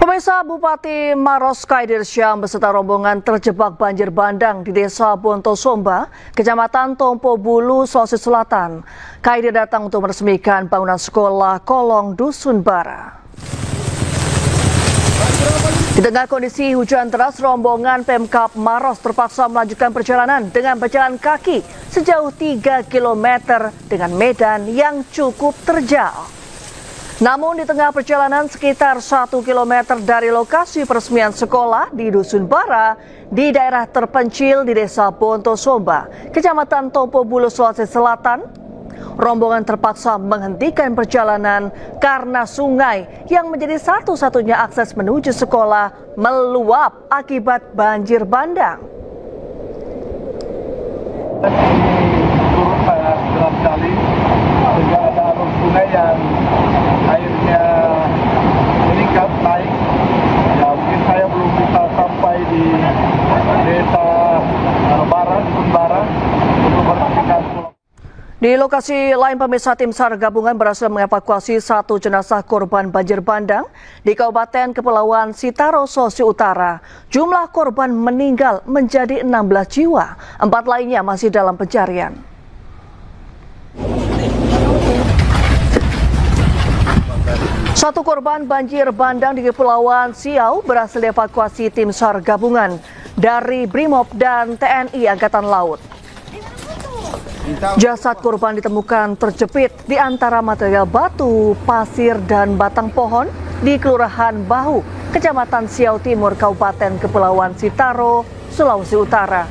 Pemirsa, Bupati Maros Kaidir Syam beserta rombongan terjebak banjir bandang di Desa Bontosomba, Kecamatan Tompo Bulu, Sulawesi Selatan. Kaidir datang untuk meresmikan bangunan sekolah Kolong Dusun Bara. Di tengah kondisi hujan deras, rombongan Pemkab Maros terpaksa melanjutkan perjalanan dengan berjalan kaki sejauh 3 km dengan medan yang cukup terjal. Namun di tengah perjalanan sekitar 1 km dari lokasi peresmian sekolah di Dusun Bara di daerah terpencil di Desa Bontosomba, Kecamatan Tompo Bulu, Sulawesi Selatan, rombongan terpaksa menghentikan perjalanan karena sungai yang menjadi satu-satunya akses menuju sekolah meluap akibat banjir bandang. Turun sangat deras sekali, sehingga ada arus sungai yang airnya meningkat naik. Ya, mungkin saya belum bisa sampai di Desa Bara, Dusun Bara, untuk meresmikan sekolah. Di lokasi lain, pemirsa, tim SAR gabungan berhasil mengevakuasi satu jenazah korban banjir bandang di Kabupaten Kepulauan Sitaro, Sulawesi Utara. Jumlah korban meninggal menjadi 16 jiwa, 4 lainnya masih dalam pencarian. Satu korban banjir bandang di Kepulauan Siau berhasil dievakuasi tim SAR gabungan dari Brimob dan TNI Angkatan Laut. Jasad korban ditemukan terjepit di antara material batu, pasir, dan batang pohon di Kelurahan Bahu, Kecamatan Siau Timur, Kabupaten Kepulauan Sitaro, Sulawesi Utara.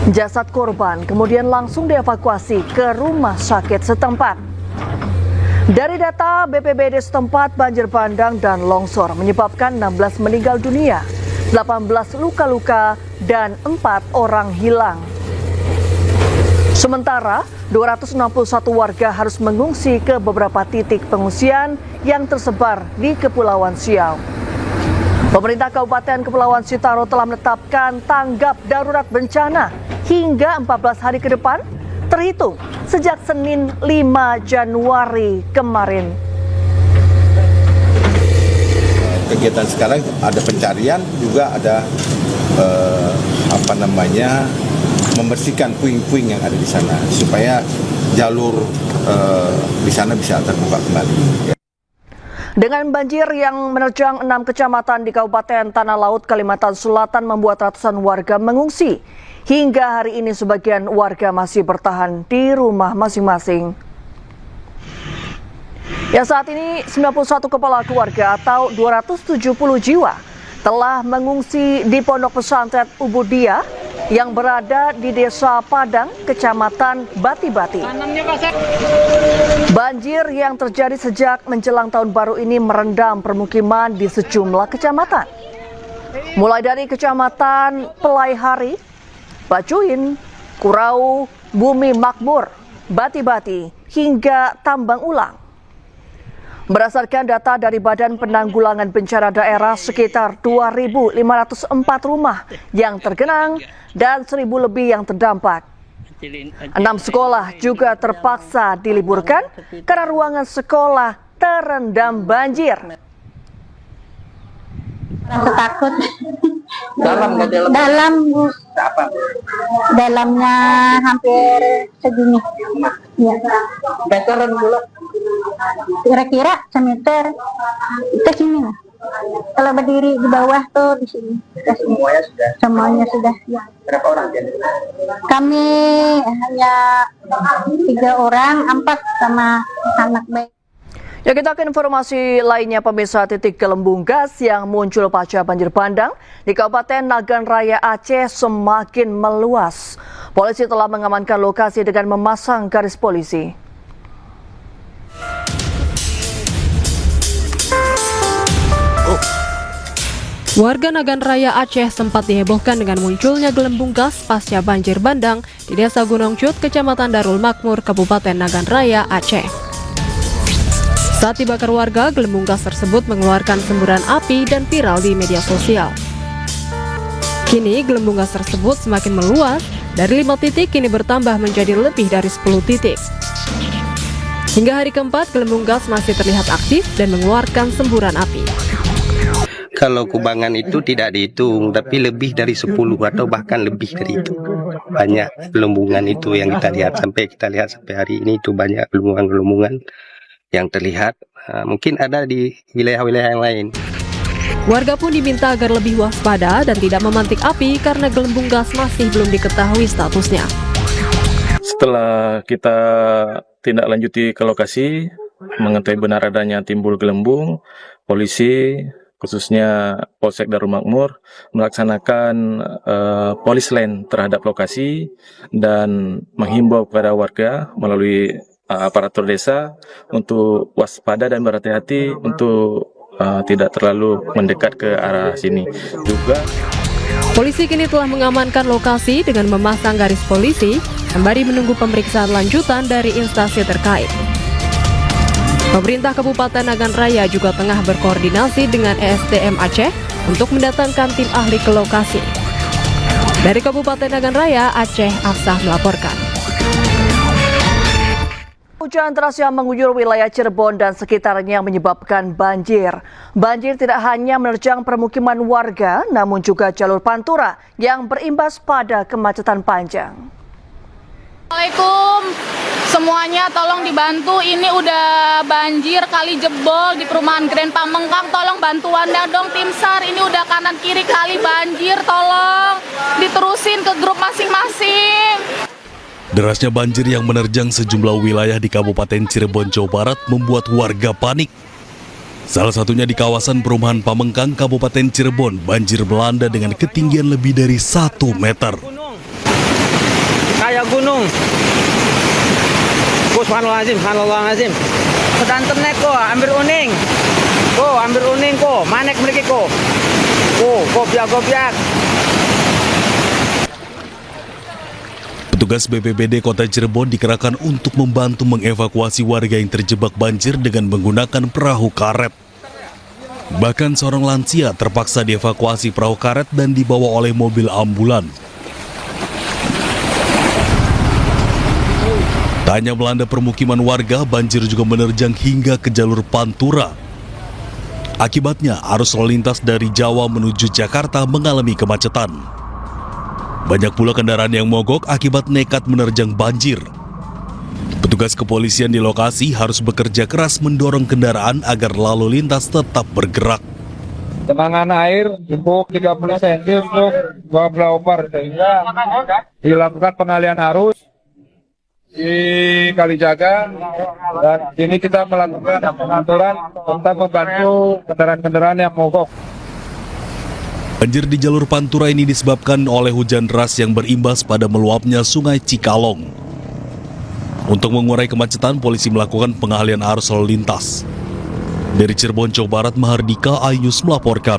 Jasad korban kemudian langsung dievakuasi ke rumah sakit setempat. Dari data BPBD setempat, banjir bandang dan longsor menyebabkan 16 meninggal dunia, 18 luka-luka, dan 4 orang hilang. Sementara, 261 warga harus mengungsi ke beberapa titik pengungsian yang tersebar di Kepulauan Siau. Pemerintah Kabupaten Kepulauan Sitaro telah menetapkan tanggap darurat bencana hingga 14 hari ke depan, terhitung sejak Senin 5 Januari kemarin. Kegiatan sekarang ada pencarian, juga ada membersihkan puing-puing yang ada di sana supaya jalur di sana bisa terbuka kembali. Dengan banjir yang menerjang 6 kecamatan di Kabupaten Tanah Laut, Kalimantan Selatan membuat ratusan warga mengungsi. Hingga hari ini sebagian warga masih bertahan di rumah masing-masing. Ya, saat ini 91 kepala keluarga atau 270 jiwa telah mengungsi di Pondok Pesantren Ubudiah yang berada di Desa Padang, Kecamatan Bati-Bati. Banjir yang terjadi sejak menjelang tahun baru ini merendam permukiman di sejumlah kecamatan. Mulai dari Kecamatan Pelaihari, Bacuin, Kurau, Bumi Makmur, Bati-Bati, hingga Tambang Ulang. Berdasarkan data dari Badan Penanggulangan Bencana Daerah, sekitar 2.504 rumah yang tergenang dan 1.000 lebih yang terdampak. 6 sekolah juga terpaksa diliburkan karena ruangan sekolah terendam banjir. Rasa takut. Dalamnya hampir segini. Ya. Meteran pula. Kira-kira semeter ke sini lah. Kalau berdiri di bawah tuh di sini. Semuanya sudah. Ya. Berapa orang jadi? Kami hanya 3 orang, 4 sama anak bayi. Ya, kita ke informasi lainnya, pemirsa. Titik gelembung gas yang muncul pasca banjir bandang di Kabupaten Nagan Raya Aceh semakin meluas. Polisi telah mengamankan lokasi dengan memasang garis polisi. Warga Nagan Raya Aceh sempat dihebohkan dengan munculnya gelembung gas pasca banjir bandang di Desa Gunung Cut, Kecamatan Darul Makmur, Kabupaten Nagan Raya, Aceh. Saat dibakar warga, gelembung gas tersebut mengeluarkan semburan api dan viral di media sosial. Kini gelembung gas tersebut semakin meluas, dari 5 titik kini bertambah menjadi lebih dari 10 titik. Hingga hari keempat, gelembung gas masih terlihat aktif dan mengeluarkan semburan api. Kalau kubangan itu tidak dihitung, tapi lebih dari 10 atau bahkan lebih dari itu. Banyak gelembungan itu yang kita lihat sampai hari ini, itu banyak gelembungan yang terlihat. Mungkin ada di wilayah-wilayah yang lain. Warga pun diminta agar lebih waspada dan tidak memantik api karena gelembung gas masih belum diketahui statusnya. Setelah kita tindak lanjuti ke lokasi, mengetahui benar adanya timbul gelembung, polisi khususnya Polsek Darul Makmur melaksanakan polis line terhadap lokasi dan menghimbau kepada warga melalui aparatur desa untuk waspada dan berhati-hati untuk tidak terlalu mendekat ke arah sini. Juga polisi kini telah mengamankan lokasi dengan memasang garis polisi sembari menunggu pemeriksaan lanjutan dari instansi terkait. Pemerintah Kabupaten Nagan Raya juga tengah berkoordinasi dengan ESDM Aceh untuk mendatangkan tim ahli ke lokasi. Dari Kabupaten Nagan Raya, Aceh Afsah melaporkan. Hujan deras yang mengguyur wilayah Cirebon dan sekitarnya menyebabkan banjir. Banjir tidak hanya menerjang permukiman warga, namun juga jalur pantura yang berimbas pada kemacetan panjang. Assalamualaikum semuanya, tolong dibantu, ini udah banjir kali jebol di perumahan Grand Pamengkang, tolong bantuannya dong tim SAR, ini udah kanan kiri kali banjir, tolong diterusin ke grup masing-masing. Derasnya banjir yang menerjang sejumlah wilayah di Kabupaten Cirebon, Jawa Barat membuat warga panik. Salah satunya di kawasan perumahan Pamengkang, Kabupaten Cirebon, banjir melanda dengan ketinggian lebih dari 1 meter. Kayak gunung. Subhanallahazim. Sedanten nek ko, ambil uning. Ko, manek mriki ko. Gobiak. Petugas BPBD Kota Cirebon dikerahkan untuk membantu mengevakuasi warga yang terjebak banjir dengan menggunakan perahu karet. Bahkan seorang lansia terpaksa dievakuasi perahu karet dan dibawa oleh mobil ambulan. Tak hanya melanda permukiman warga, banjir juga menerjang hingga ke jalur pantura. Akibatnya, arus lalu lintas dari Jawa menuju Jakarta mengalami kemacetan. Banyak pula kendaraan yang mogok akibat nekat menerjang banjir. Petugas kepolisian di lokasi harus bekerja keras mendorong kendaraan agar lalu lintas tetap bergerak. Genangan air cukup 30 cm untuk 2 over, sehingga dilakukan pengalihan arus di Kalijaga, dan ini kita melakukan pengaturan tentang membantu kendaraan-kendaraan yang mogok. Banjir di jalur pantura ini disebabkan oleh hujan deras yang berimbas pada meluapnya Sungai Cikalong. Untuk mengurai kemacetan, polisi melakukan pengalihan arus lalu lintas. Dari Cirebon, Jawa Barat, Mahardika Ayus melaporkan.